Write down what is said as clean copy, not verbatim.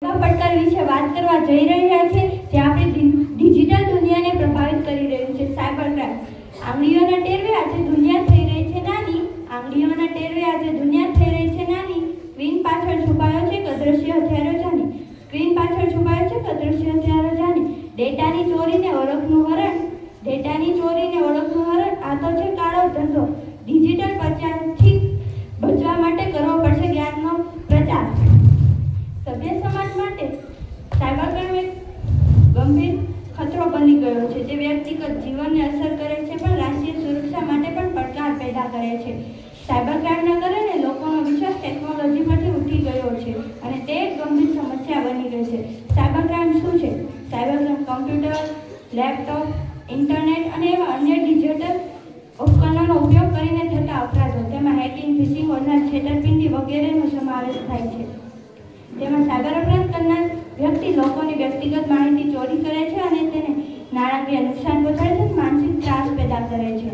પડકાર વિશે વાત કરવા જઈ રહ્યા છે જે આપણી ડિજિટલ દુનિયાને પ્રભાવિત કરી રહ્યું છે સાયબર ક્રાઇમ। આંગળીઓના ટેરવે આજે દુનિયા થઈ રહી છે નાની, આંગળીઓના ટેરવે આજે દુનિયા થઈ રહી છે નાની। સ્ક્રીન પાછળ છુપાયો છે અદૃશ્ય હથિયારો જાની, સ્ક્રીન પાછળ છુપાયો છે અદૃશ્ય હથિયારો જાની। ડેટાની ચોરીને ઓળખનું હરણ, ડેટાની ચોરીને ઓળખનું હરણ, આ તો છે કાળો ધંધો। ડિજિટલ પ્રચારથી બચવા માટે કરવો પડશે જ્ઞાનનો પ્રચાર। સભ્ય સમાજ માટે સાયબર ક્રાઇમ એક ગંભીર ખતરો બની ગયો છે જે વ્યક્તિગત જીવનને અસર કરે છે પણ રાષ્ટ્રીય સુરક્ષા માટે પણ પડકાર પેદા કરે છે। સાયબર ક્રાઇમના કારણે લોકોનો વિશ્વાસ ટેકનોલોજી પરથી ઉઠી ગયો છે અને તે એક ગંભીર સમસ્યા બની ગઈ છે। સાયબર ક્રાઇમ શું છે? Cyber crime computer, laptop, internet અને એવા અન્ય ડિજિટલ ઉપકરણોનો ઉપયોગ કરીને થતા અપરાધો, તેમાં હેકિંગ, ફિશિંગ, ઓનલાઈન છેતરપિંડી વગેરેનો સમાવેશ થાય છે। તેમાં સાયબર અપરાધ કરનાર વ્યક્તિ લોકોની વ્યક્તિગત માહિતી ચોરી કરે છે અને તેને નાણાકીય નુકસાન પહોંચાડે છે, માનસિક ત્રાસ પેદા કરે છે।